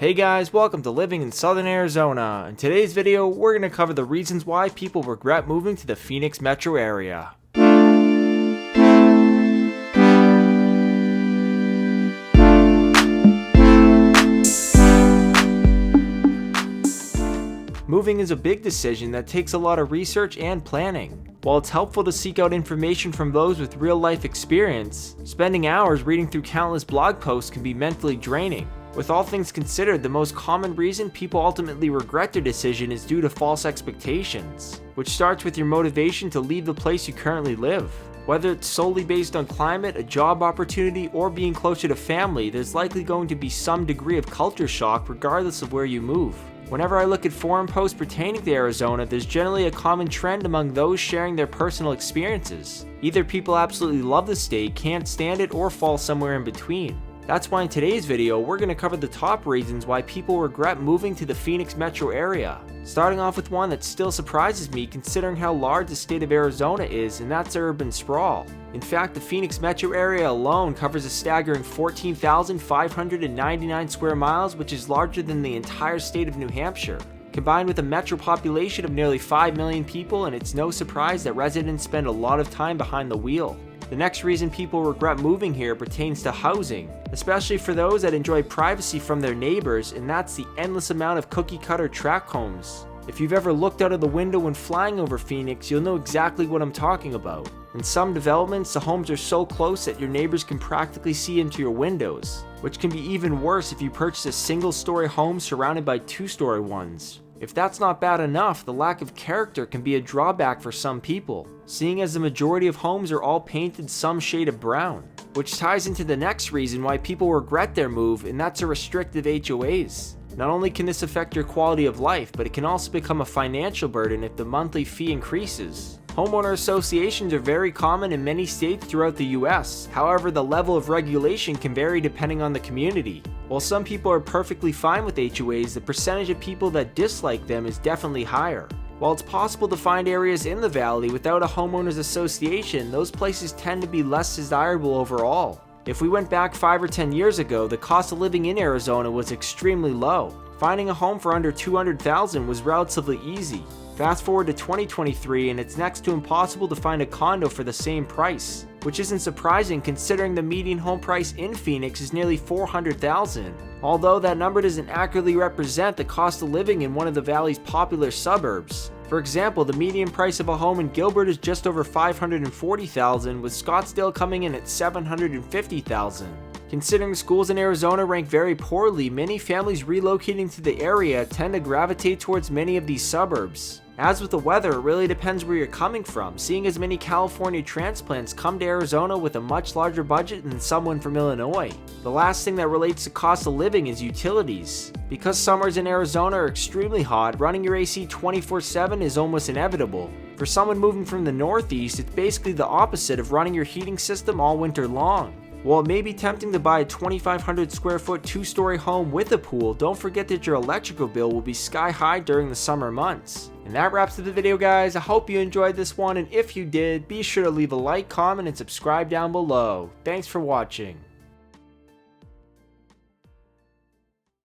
Hey guys, welcome to Living in Southern Arizona. In today's video, we're going to cover the reasons why people regret moving to the Phoenix metro area. Moving is a big decision that takes a lot of research and planning. While it's helpful to seek out information from those with real-life experience, spending hours reading through countless blog posts can be mentally draining. With all things considered, the most common reason people ultimately regret their decision is due to false expectations, which starts with your motivation to leave the place you currently live. Whether it's solely based on climate, a job opportunity, or being closer to family, there's likely going to be some degree of culture shock regardless of where you move. Whenever I look at forum posts pertaining to Arizona, there's generally a common trend among those sharing their personal experiences. Either people absolutely love the state, can't stand it, or fall somewhere in between. That's why in today's video, we're going to cover the top reasons why people regret moving to the Phoenix metro area. Starting off with one that still surprises me considering how large the state of Arizona is, and that's urban sprawl. In fact, the Phoenix metro area alone covers a staggering 14,599 square miles, which is larger than the entire state of New Hampshire. Combined with a metro population of nearly 5 million people, and it's no surprise that residents spend a lot of time behind the wheel. The next reason people regret moving here pertains to housing, especially for those that enjoy privacy from their neighbors, and that's the endless amount of cookie-cutter tract homes. If you've ever looked out of the window when flying over Phoenix, you'll know exactly what I'm talking about. In some developments, the homes are so close that your neighbors can practically see into your windows, which can be even worse if you purchase a single-story home surrounded by two-story ones. If that's not bad enough, the lack of character can be a drawback for some people, seeing as the majority of homes are all painted some shade of brown. Which ties into the next reason why people regret their move, and that's a restrictive HOAs. Not only can this affect your quality of life, but it can also become a financial burden if the monthly fee increases. Homeowner associations are very common in many states throughout the US. However, the level of regulation can vary depending on the community. While some people are perfectly fine with HOAs, the percentage of people that dislike them is definitely higher. While it's possible to find areas in the valley without a homeowners association, those places tend to be less desirable overall. If we went back 5 or 10 years ago, the cost of living in Arizona was extremely low. Finding a home for under $200,000 was relatively easy. Fast forward to 2023 and it's next to impossible to find a condo for the same price, which isn't surprising considering the median home price in Phoenix is nearly $400,000. Although that number doesn't accurately represent the cost of living in one of the valley's popular suburbs. For example, the median price of a home in Gilbert is just over $540,000, with Scottsdale coming in at $750,000. Considering schools in Arizona rank very poorly, many families relocating to the area tend to gravitate towards many of these suburbs. As with the weather, it really depends where you're coming from, seeing as many California transplants come to Arizona with a much larger budget than someone from Illinois. The last thing that relates to cost of living is utilities. Because summers in Arizona are extremely hot, running your AC 24/7 is almost inevitable. For someone moving from the Northeast, it's basically the opposite of running your heating system all winter long. While it may be tempting to buy a 2,500 square foot two-story home with a pool, don't forget that your electrical bill will be sky high during the summer months. And that wraps up the video, guys. I hope you enjoyed this one, and if you did, be sure to leave a like, comment, and subscribe down below. Thanks for watching.